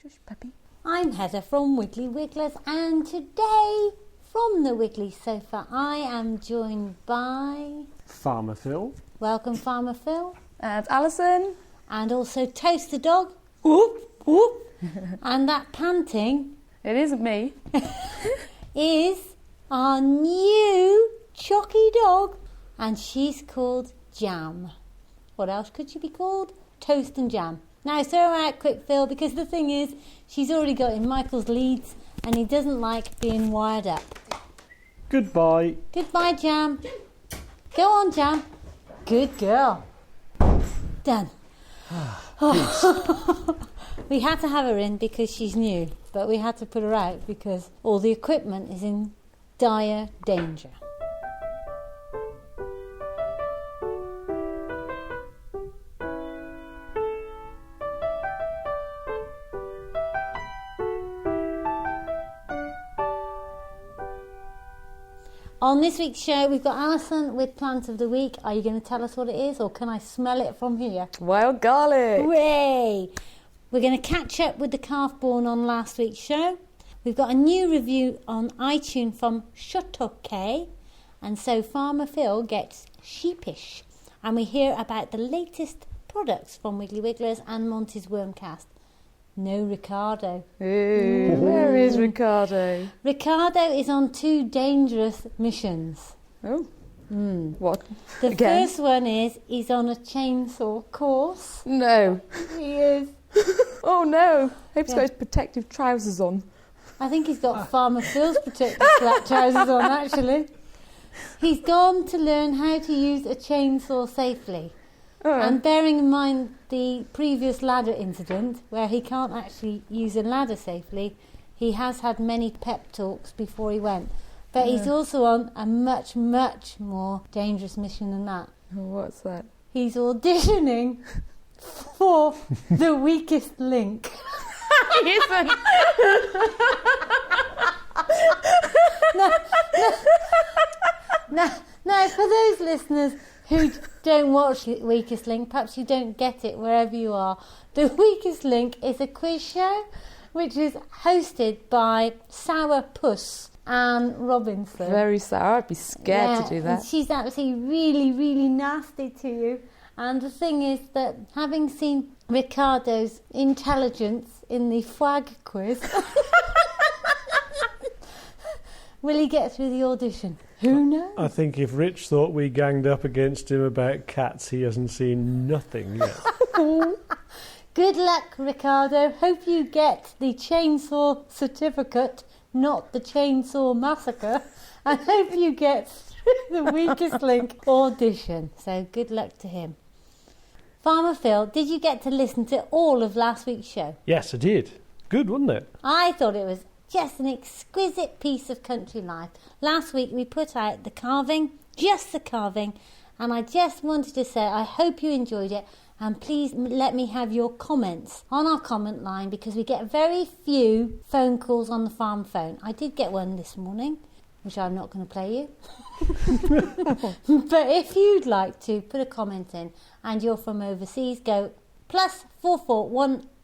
Shush, puppy. I'm Heather from Wiggly Wigglers, and today from the Wiggly Sofa I am joined by Farmer Phil. Welcome, Farmer Phil. And Alison. And also Toast the dog. Whoop, whoop. And that panting It isn't me. is our new chocky dog, and she's called Jam. What else could she be called? Toast and Jam. Now throw her out quick, Phil, because the thing is, she's already got in Michael's leads and he doesn't like being wired up. Goodbye. Goodbye, Jam. Go on, Jam. Good girl. Done. We had to have her in because she's new, but we had to put her out because all the equipment is in dire danger. On this week's show, we've got Alison with Plant of the Week. Are you going to tell us what it is, or can I smell it from here? Wild garlic. Hooray! We're going to catch up with the calf born on last week's show. We've got a new review on iTunes from Shotoke, and so Farmer Phil gets sheepish. And we hear about the latest products from Wiggly Wigglers and Monty's Wormcast. No Ricardo. Ooh, where is Ricardo? Ricardo is on 2 dangerous missions. Oh. What? The Again? first one is he's on a chainsaw course. No. He is. Oh no. Hope he's Yeah. got his protective trousers on. I think he's got Farmer Phil's protective black trousers on, actually. He's gone to learn how to use a chainsaw safely. Oh. And bearing in mind the previous ladder incident, where he can't actually use a ladder safely, he has had many pep talks before he went. But he's also on a much, much more dangerous mission than that. Oh, what's that? He's auditioning for The Weakest Link. He isn't. Now, for those listeners who don't watch The Weakest Link, perhaps you don't get it wherever you are. The Weakest Link is a quiz show which is hosted by Sour Puss Anne Robinson. Very sour. I'd be scared to do And that. she's actually really, really nasty to you. And the thing is that having seen Ricardo's intelligence in the FWAG quiz, will he get through the audition? Who knows? I think if Rich thought we ganged up against him about cats, he hasn't seen nothing yet. Good luck, Ricardo. Hope you get the chainsaw certificate, not the chainsaw massacre. And hope you get through the Weakest Link audition. So good luck to him. Farmer Phil, did you get to listen to all of last week's show? Yes, I did. Good, wasn't it? I thought it was just an exquisite piece of country life. Last week we put out the carving, just the carving, and I just wanted to say I hope you enjoyed it, and please let me have your comments on our comment line because we get very few phone calls on the farm phone. I did get one this morning, which I'm not going to play you. But if you'd like to put a comment in and you're from overseas, go +44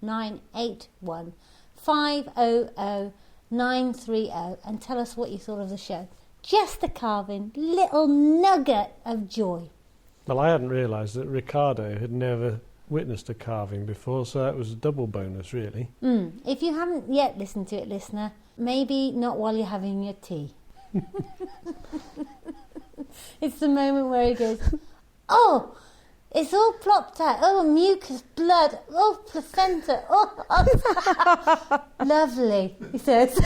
1981 500 930 and tell us what you thought of the show. Just a carving, little nugget of joy. Well, I hadn't realised that Ricardo had never witnessed a carving before, so that was a double bonus, really. If you haven't yet listened to it, listener, maybe not while you're having your tea. It's the moment where he goes, oh, it's all plopped out. Oh, mucus, blood. Oh, placenta. Oh. Lovely, he says.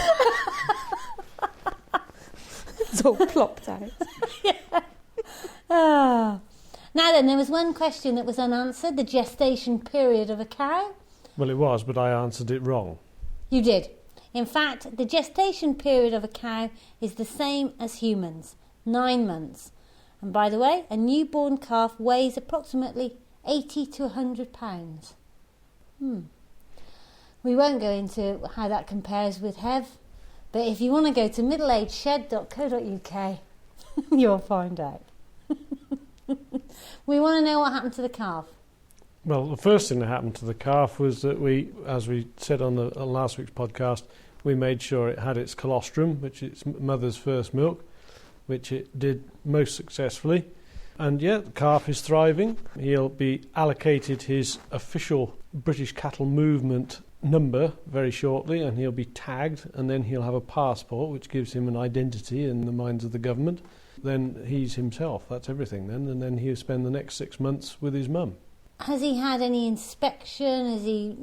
It's all plopped out. Ah. Now then, there was one question that was unanswered, the gestation period of a cow. Well, it was, but I answered it wrong. You did. In fact, the gestation period of a cow is the same as humans, 9 months. And by the way, a newborn calf weighs approximately 80 to 100 pounds. We won't go into how that compares with Hev, but if you want to go to middleageshed.co.uk, you'll find out. We want to know what happened to the calf. Well, the first thing that happened to the calf was that we, as we said on last week's podcast, we made sure it had its colostrum, which is mother's first milk, which it did most successfully. And yeah, the calf is thriving. He'll be allocated his official British Cattle Movement number very shortly, and he'll be tagged, and then he'll have a passport which gives him an identity in the minds of the government. Then he's himself. That's everything then. And then he'll spend the next 6 months with his mum. Has he had any inspection? Has he,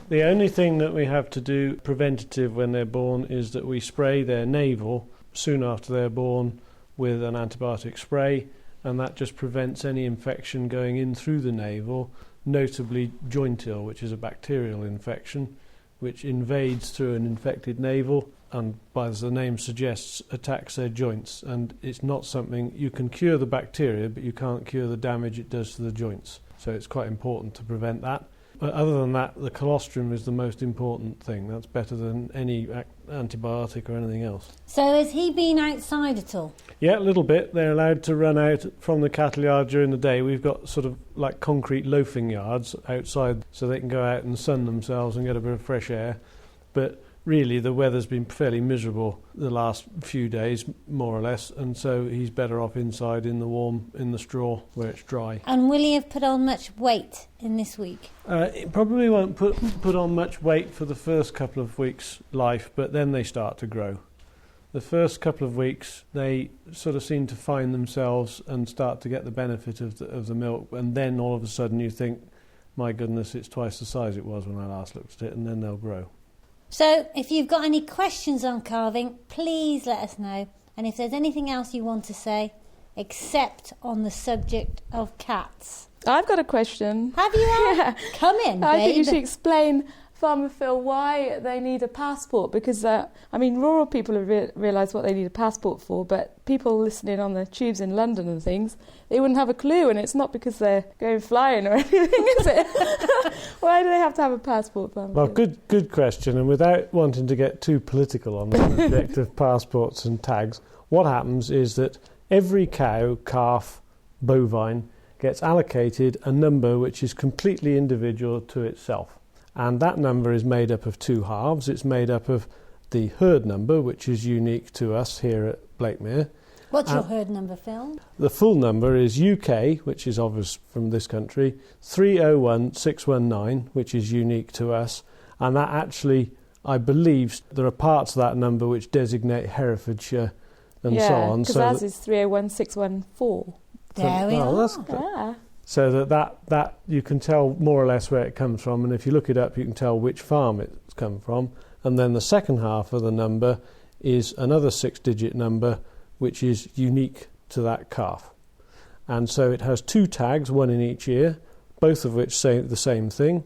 The only thing that we have to do preventative when they're born is that we spray their navel soon after they're born with an antibiotic spray, and that just prevents any infection going in through the navel, notably joint ill, which is a bacterial infection which invades through an infected navel and, as the name suggests, attacks their joints. And it's not something you can cure the bacteria, but you can't cure the damage it does to the joints. So it's quite important to prevent that. But other than that, the colostrum is the most important thing. That's better than any antibiotic or anything else. So has he been outside at all? Yeah, a little bit. They're allowed to run out from the cattle yard during the day. We've got sort of like concrete loafing yards outside so they can go out and sun themselves and get a bit of fresh air. But really, the weather's been fairly miserable the last few days, more or less, and so he's better off inside in the warm, in the straw, where it's dry. And will he have put on much weight in this week? It probably won't put on much weight for the first couple of weeks' life, but then they start to grow. The first couple of weeks, they sort of seem to find themselves and start to get the benefit of the milk, and then all of a sudden you think, my goodness, it's twice the size it was when I last looked at it, and then they'll grow. So if you've got any questions on calving, please let us know. And if there's anything else you want to say, except on the subject of cats. I've got a question. Have you, Al? Yeah. Come in, I think you babe. should explain, Farmer Phil, why they need a passport. Because, rural people have realised what they need a passport for, but people listening on the tubes in London and things, they wouldn't have a clue, and it's not because they're going flying or anything, is it? Why do they have to have a passport, Farmer Well, Phil? good question. And without wanting to get too political on the subject of passports and tags, what happens is that every cow, calf, bovine gets allocated a number which is completely individual to itself. And that number is made up of two halves. It's made up of the herd number, which is unique to us here at Blakemere. What's your herd number, Phil? The full number is UK, which is obvious from this country, 301619, which is unique to us. And that actually, I believe, there are parts of that number which designate Herefordshire and so on. Yeah, because ours is 301614. There we are. That's good. Ah. So that you can tell more or less where it comes from, and if you look it up, you can tell which farm it's come from. And then the second half of the number is another 6-digit number, which is unique to that calf. And so it has two tags, one in each ear, both of which say the same thing.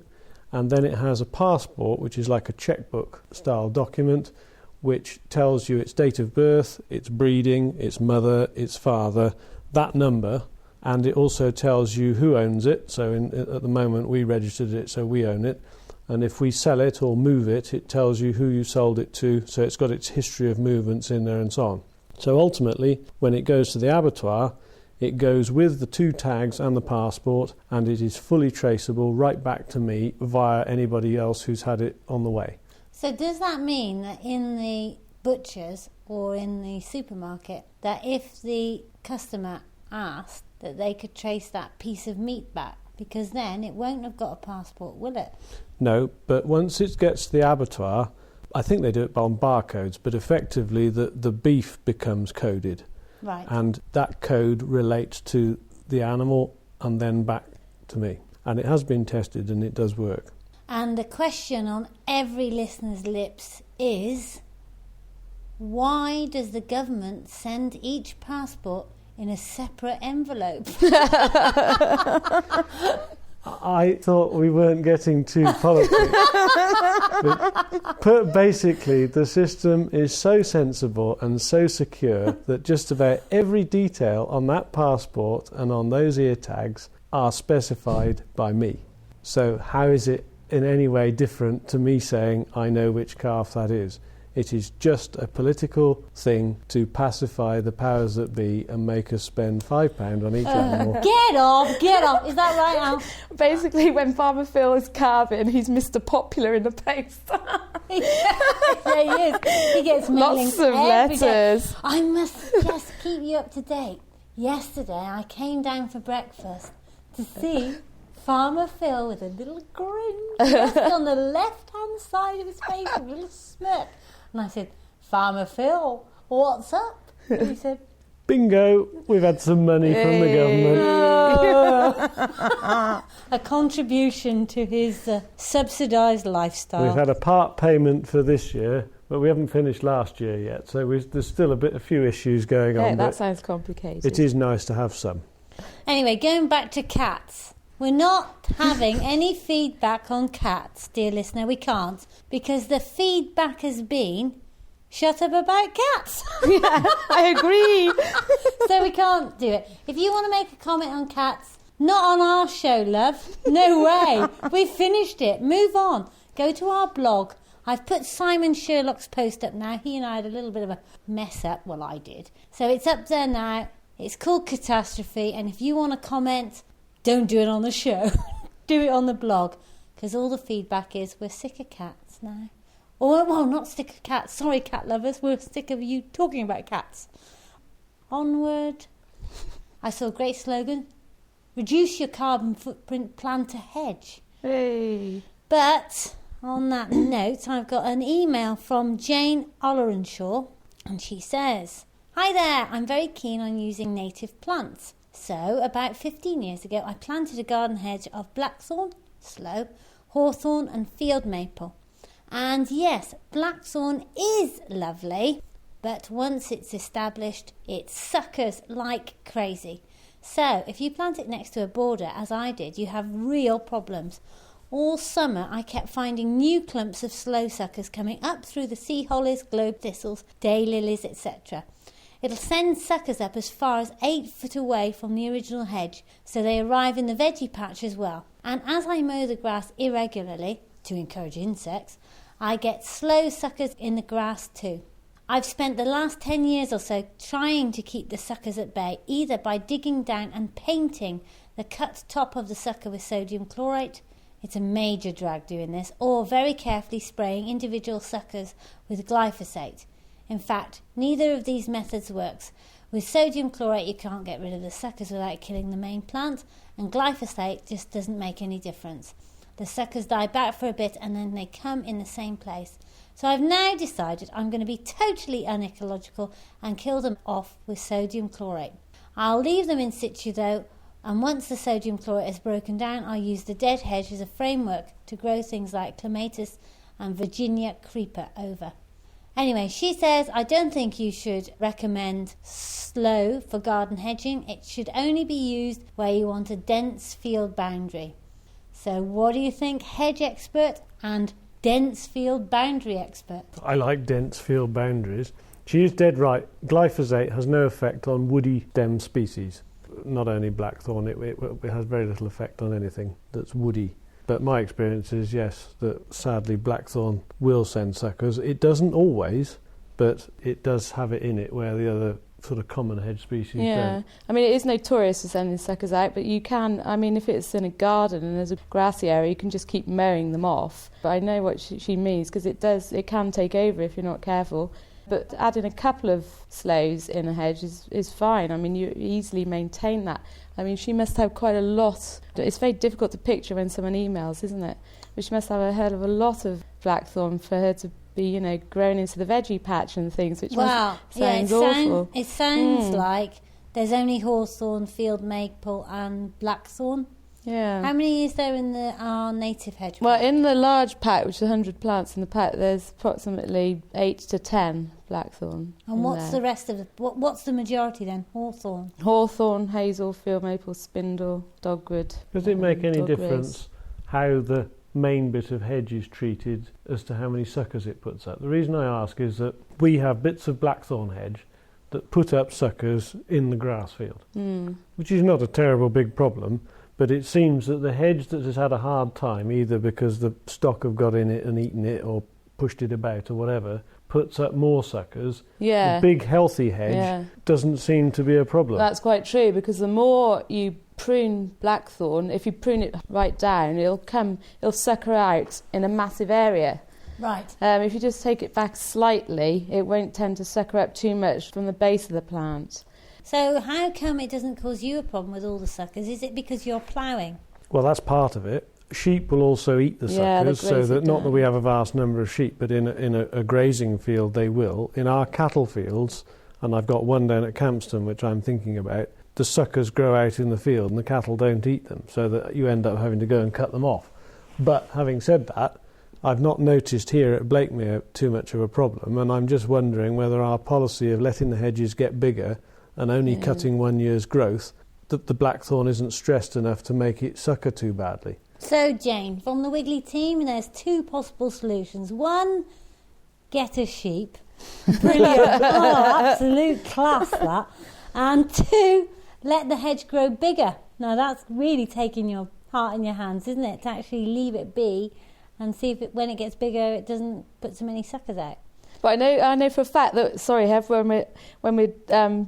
And then it has a passport, which is like a checkbook-style document, which tells you its date of birth, its breeding, its mother, its father, that number. And it also tells you who owns it. So at the moment we registered it, so we own it. And if we sell it or move it, it tells you who you sold it to. So it's got its history of movements in there and so on. So ultimately, when it goes to the abattoir, it goes with the two tags and the passport, and it is fully traceable right back to me via anybody else who's had it on the way. So does that mean that in the butchers or in the supermarket, that if the customer asked, that they could trace that piece of meat back, because then it won't have got a passport, will it? No, but once it gets to the abattoir, I think they do it on barcodes, but effectively the beef becomes coded. Right. And that code relates to the animal and then back to me. And it has been tested and it does work. And the question on every listener's lips is, why does the government send each passport in a separate envelope? I thought we weren't getting too political. But basically, the system is so sensible and so secure that just about every detail on that passport and on those ear tags are specified by me. So how is it in any way different to me saying I know which calf that is? It is just a political thing to pacify the powers that be and make us spend £5 on each animal. Get off! Is that right, Al? Basically, when Farmer Phil is carving, he's Mr. Popular in the post. Yeah, he is. He gets mailings Lots of every day. letters. I must just keep you up to date. Yesterday, I came down for breakfast to see Farmer Phil with a little grin just on the left-hand side of his face, a little smirk. And I said, Farmer Phil, what's up? And he said, Bingo, we've had some money from the government. a contribution to his subsidised lifestyle. We've had a part payment for this year, but we haven't finished last year yet, so there's still a few issues going on. Yeah, that sounds complicated. It is nice to have some. Anyway, going back to cats. We're not having any feedback on cats, dear listener. We can't, because the feedback has been, shut up about cats. Yeah, I agree. So we can't do it. If you want to make a comment on cats, not on our show, love. No way. We've finished it. Move on. Go to our blog. I've put Simon Sherlock's post up now. He and I had a little bit of a mess up. Well, I did. So it's up there now. It's called Catastrophe. And if you want to comment, don't do it on the show. Do it on the blog. Because all the feedback is we're sick of cats now. Or, well, not sick of cats. Sorry, cat lovers. We're sick of you talking about cats. Onward. I saw a great slogan. Reduce your carbon footprint, plant a hedge. Hey. But on that note, I've got an email from Jane Ollerenshaw. And she says, Hi there. I'm very keen on using native plants. So, about 15 years ago, I planted a garden hedge of blackthorn, sloe, hawthorn and field maple. And yes, blackthorn is lovely, but once it's established, it suckers like crazy. So, if you plant it next to a border, as I did, you have real problems. All summer, I kept finding new clumps of sloe suckers coming up through the sea hollies, globe thistles, daylilies, etc. It'll send suckers up as far as 8 foot away from the original hedge, so they arrive in the veggie patch as well. And as I mow the grass irregularly, to encourage insects, I get sloe suckers in the grass too. I've spent the last 10 years or so trying to keep the suckers at bay, either by digging down and painting the cut top of the sucker with sodium chlorate. It's a major drag doing this, or very carefully spraying individual suckers with glyphosate. In fact, neither of these methods works. With sodium chlorate, you can't get rid of the suckers without killing the main plant, and glyphosate just doesn't make any difference. The suckers die back for a bit and then they come in the same place. So I've now decided I'm going to be totally unecological and kill them off with sodium chlorate. I'll leave them in situ though, and once the sodium chlorate is broken down, I'll use the dead hedge as a framework to grow things like clematis and Virginia creeper over. Anyway, she says, I don't think you should recommend sloe for garden hedging. It should only be used where you want a dense field boundary. So what do you think, hedge expert and dense field boundary expert? I like dense field boundaries. She is dead right. Glyphosate has no effect on woody stem species. Not only blackthorn, it has very little effect on anything that's woody. But my experience is, yes, that sadly blackthorn will send suckers. It doesn't always, but it does have it in it where the other sort of common hedge species don't. I mean, it is notorious for sending suckers out, but you can, I mean, if it's in a garden and there's a grassy area, you can just keep mowing them off. But I know what she means, because it can take over if you're not careful. But adding a couple of sloes in a hedge is fine. I mean, you easily maintain that. I mean, she must have quite a lot. It's very difficult to picture when someone emails, isn't it? But she must have a hell of a lot of blackthorn for her to be, grown into the veggie patch and things, which sounds awful. It sounds like there's only hawthorn, field maple and blackthorn. Yeah. How many is there in our native hedge? Well, in the large pack, which is 100 plants in the pack, there's approximately 8 to 10 blackthorn. And what's the rest of what's the majority then? Hawthorn? Hawthorn, hazel, field maple, spindle, dogwood. Does it make any difference how the main bit of hedge is treated as to how many suckers it puts up? The reason I ask is that we have bits of blackthorn hedge that put up suckers in the grass field, which is not a terrible big problem. But it seems that the hedge that has had a hard time, either because the stock have got in it and eaten it or pushed it about or whatever, puts up more suckers. Yeah. The big healthy hedge doesn't seem to be a problem. That's quite true, because the more you prune blackthorn, if you prune it right down, it'll sucker out in a massive area. Right. If you just take it back slightly, it won't tend to sucker up too much from the base of the plant. So how come it doesn't cause you a problem with all the suckers? Is it because you're ploughing? Well, that's part of it. Sheep will also eat the suckers, so that not that we have a vast number of sheep, but in a grazing field they will. In our cattle fields, and I've got one down at Campston which I'm thinking about, the suckers grow out in the field and the cattle don't eat them, so that you end up having to go and cut them off. But having said that, I've not noticed here at Blakemere too much of a problem, and I'm just wondering whether our policy of letting the hedges get bigger and only cutting 1 year's growth, that the blackthorn isn't stressed enough to make it sucker too badly. So, Jane, from the Wiggly team, there's 2 possible solutions. 1, get a sheep. Brilliant. Oh, absolute class, that. And 2, let the hedge grow bigger. Now, that's really taking your heart in your hands, isn't it? To actually leave it be and see if when it gets bigger, it doesn't put so many suckers out. But I know for a fact that, Hev, when we're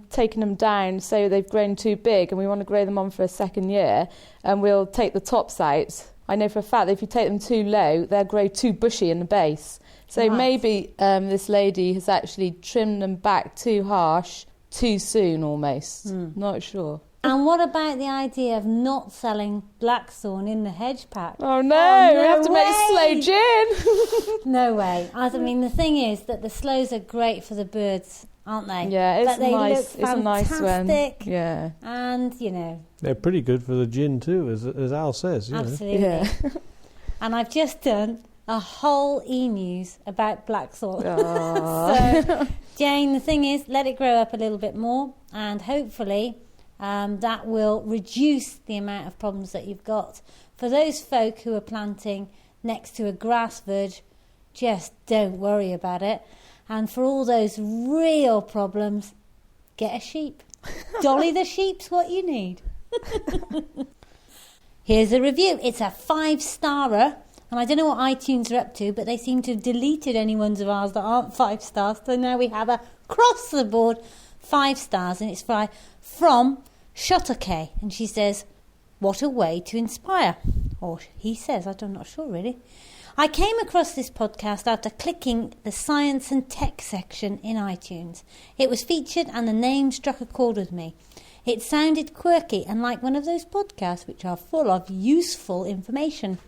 taking them down, say they've grown too big and we want to grow them on for a second year, and we'll take the tops out. I know for a fact that if you take them too low, they'll grow too bushy in the base. So maybe this lady has actually trimmed them back too harsh, too soon almost. Not sure. And what about the idea of not selling blackthorn in the hedge pack? Oh no, we have to make sloe gin. No way. I mean, the thing is that the sloes are great for the birds, aren't they? Yeah, it's nice. It's a nice one. Yeah. And, you know. They're pretty good for the gin too, as Al says. Absolutely. Yeah. And I've just done a whole e-news about blackthorn. So, Jane, the thing is, let it grow up a little bit more, and hopefully that will reduce the amount of problems that you've got. For those folk who are planting next to a grass verge, just don't worry about it. And for all those real problems, get a sheep. Dolly the sheep's what you need. Here's a review. It's a 5-starer. And I don't know what iTunes are up to, but they seem to have deleted any ones of ours that aren't 5 stars. So now we have across the board 5 stars, and it's from Shotake. And she says, what a way to inspire. Or he says, I'm not sure really. I came across this podcast after clicking the science and tech section in iTunes. It was featured and the name struck a chord with me. It sounded quirky and like one of those podcasts which are full of useful information.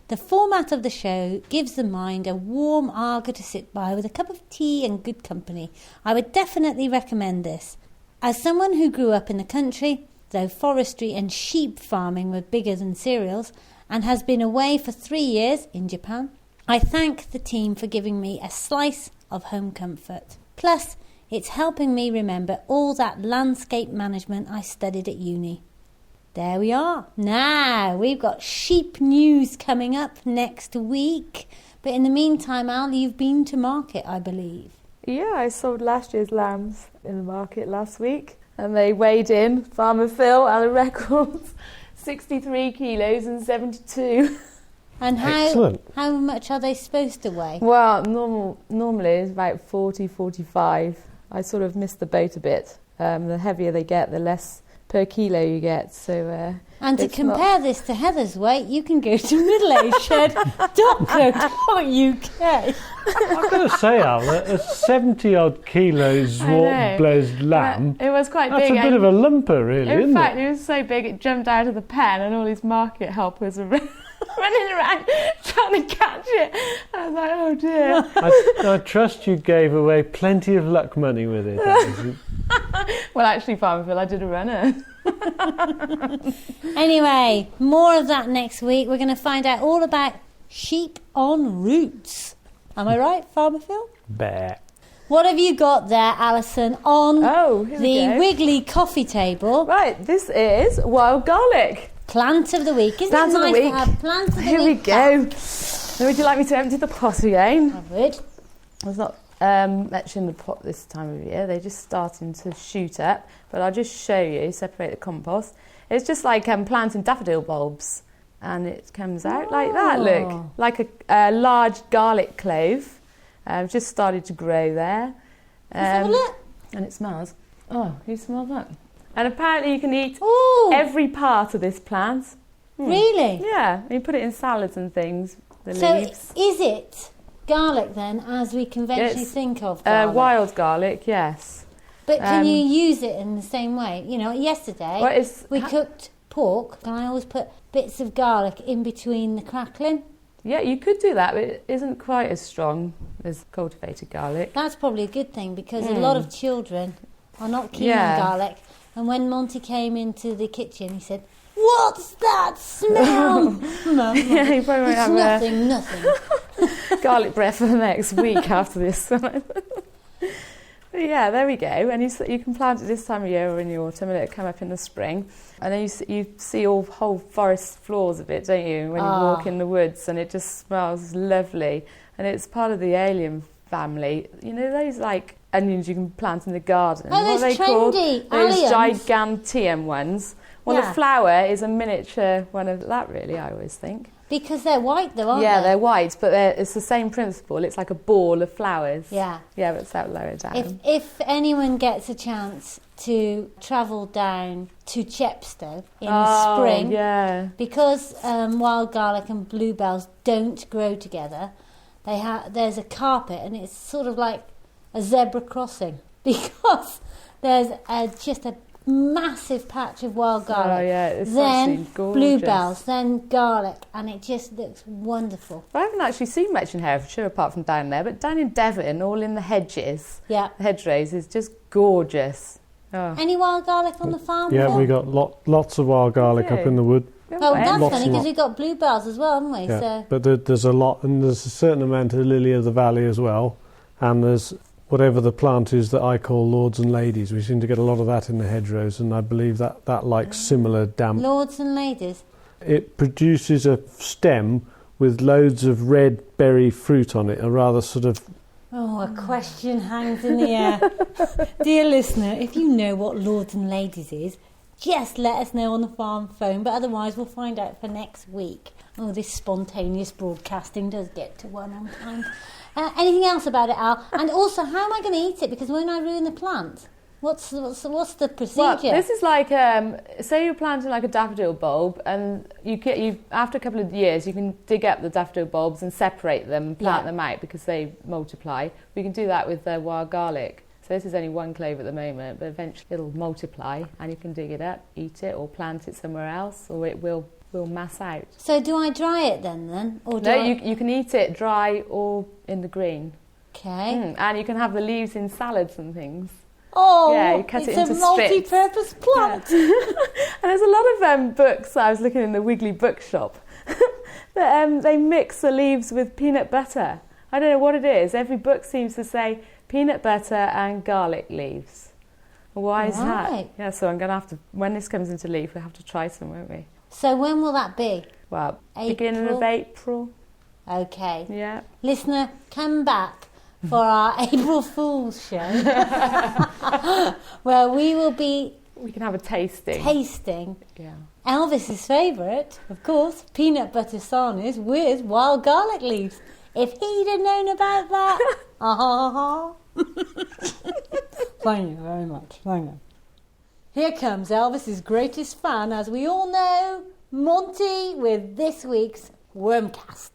The format of the show gives the mind a warm arbour to sit by with a cup of tea and good company. I would definitely recommend this. As someone who grew up in the country, though forestry and sheep farming were bigger than cereals, and has been away for 3 years in Japan, I thank the team for giving me a slice of home comfort. Plus, it's helping me remember all that landscape management I studied at uni. There we are. Now, we've got sheep news coming up next week. But in the meantime, Al, you've been to market, I believe. Yeah, I sold last year's lambs in the market last week. And they weighed in, Farmer Phil, and the records, 63 kilos and 72. And how much are they supposed to weigh? Well, normally it's about 40, 45. I sort of missed the boat a bit. The heavier they get, the less per kilo you get. So, and to compare this to Heather's weight, you can go to middleageshed.co.uk. I've got to say, Al, a 70-odd kilos warp-blazed lamb, it was quite that's big. a bit of a lumper, really, isn't it? In fact, it was so big it jumped out of the pen and all these market helpers were running around trying to catch it. I was like, oh dear. I trust you gave away plenty of luck money with it. Well, actually, Farmer Phil, I did a runner. Anyway, more of that next week. We're going to find out all about sheep en route. Am I right, Farmer Phil? Bear. What have you got there, Alison, on the Wiggly coffee table? Right, this is wild garlic. Plant of the week. Isn't it nice to have plant of the week? Here we go. Now, would you like me to empty the pot again? I would. There's not much in the pot this time of year. They're just starting to shoot up. But I'll just show you, separate the compost. It's just like planting daffodil bulbs. And it comes out like that, look. Like a large garlic clove. Just started to grow there. Let's have a look. And it smells. Oh, you smell that? And apparently you can eat Ooh. every part of this plant. Really? Yeah, you put it in salads and things, the So leaves. is it garlic then, as we conventionally It's, think of garlic? Wild garlic, yes. But can you use it in the same way? You know, yesterday we cooked pork and I always put bits of garlic in between the crackling. Yeah, you could do that, but it isn't quite as strong as cultivated garlic. That's probably a good thing because a lot of children are not keen on garlic. And when Monty came into the kitchen, he said, "What's that smell?" Mum, Yeah, you probably won't it's have nothing. garlic breath for the next week after this. But yeah, there we go. And you can plant it this time of year or in the autumn, and it'll come up in the spring. And then you see whole forest floors of it, don't you, when you walk in the woods, and it just smells lovely. And it's part of the allium family. You know those like onions you can plant in the garden? Oh, what are they those called? trendy Those alliums. giganteum ones. Well, the flower is a miniature one of that, really, I always think. Because they're white though, aren't they? Yeah, they're white, but it's the same principle. It's like a ball of flowers. Yeah. Yeah, but it's out lower down. If anyone gets a chance to travel down to Chepstow in the spring, because wild garlic and bluebells don't grow together, there's a carpet and it's sort of like a zebra crossing because there's just a massive patch of wild garlic. Oh yeah, it's then actually gorgeous. Bluebells, then garlic, and it just looks wonderful. I haven't actually seen much in Herefordshire apart from down there, but down in Devon, all in the hedges, the hedgerows, is just gorgeous. Oh. Any wild garlic on the farm? Yeah, we got lots of wild garlic up in the wood. Oh, that's Lots funny and because we've got bluebells as well, haven't we? Yeah, So. but there's a lot, and there's a certain amount of lily of the valley as well, and there's whatever the plant is that I call lords and ladies. We seem to get a lot of that in the hedgerows, and I believe that likes similar damp. Lords and ladies? It produces a stem with loads of red berry fruit on it, a rather sort of... Oh, a question hangs in the air. Dear listener, if you know what lords and ladies is, just let us know on the farm phone, but otherwise we'll find out for next week. Oh, this spontaneous broadcasting does get to one on time. Anything else about it, Al? And also, how am I going to eat it? Because won't I ruin the plant? What's the procedure? Well, this is like, say you're planting like a daffodil bulb, and you after a couple of years you can dig up the daffodil bulbs and separate them and plant them out because they multiply. We can do that with wild garlic. So this is only one clove at the moment, but eventually it'll multiply, and you can dig it up, eat it, or plant it somewhere else, or it will mass out. So do I dry it then? Or you can eat it dry or in the green. Okay. And you can have the leaves in salads and things. Oh, yeah, you cut it into it's a multi-purpose plant. Yeah. And there's a lot of books. I was looking in the Wiggly bookshop that they mix the leaves with peanut butter. I don't know what it is. Every book seems to say peanut butter and garlic leaves. Why is that? Yeah, so I'm going to have to, when this comes into leaf, we'll have to try some, won't we? So when will that be? Well, beginning of April. Okay. Yeah. Listener, come back for our April Fool's show where we will be... We can have a tasting. Yeah. Elvis's favourite, of course, peanut butter sarnies with wild garlic leaves. If he'd have known about that... Thank you very much. Thank you. Here comes Elvis's greatest fan, as we all know, Monty, with this week's Wormcast.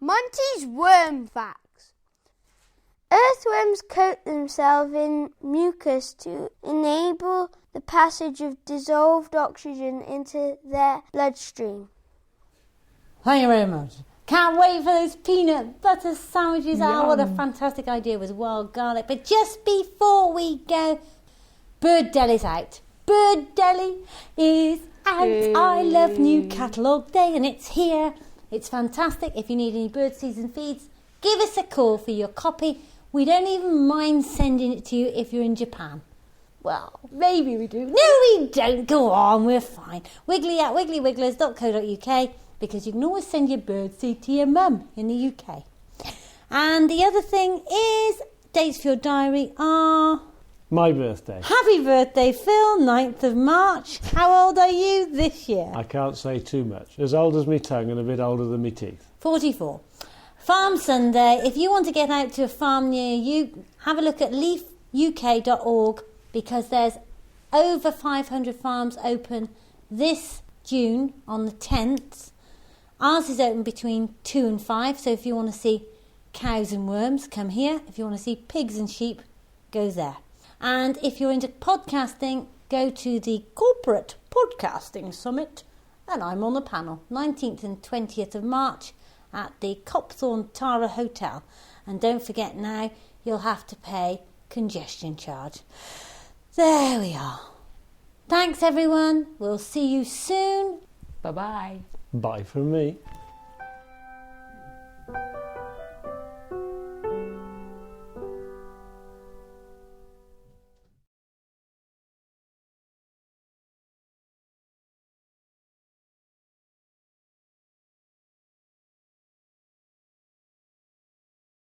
Monty's Worm Facts. Earthworms coat themselves in mucus to enable the passage of dissolved oxygen into their bloodstream. Thank you very much. Can't wait for those peanut butter sandwiches. Ah, what a fantastic idea with wild garlic. But just before we go, Bird Deli's out. Bird Deli is out. Yay. I love New Catalogue Day, and it's here. It's fantastic. If you need any bird season feeds, give us a call for your copy. We don't even mind sending it to you if you're in Japan. Well, maybe we do. No, we don't. Go on, we're fine. Wiggly at wigglyWigglers.co.uk, because you can always send your bird seed to your mum in the UK. And the other thing is, dates for your diary are... My birthday. Happy birthday, Phil, 9th of March. How old are you this year? I can't say too much. As old as me tongue and a bit older than me teeth. 44. Farm Sunday. If you want to get out to a farm near you, have a look at leafuk.org, because there's over 500 farms open this June on the 10th. Ours is open between 2 and 5, so if you want to see cows and worms, come here. If you want to see pigs and sheep, go there. And if you're into podcasting, go to the Corporate Podcasting Summit, and I'm on the panel, 19th and 20th of March at the Copthorne Tara Hotel. And don't forget now, you'll have to pay congestion charge. There we are. Thanks everyone. We'll see you soon. Bye-bye. Bye from me.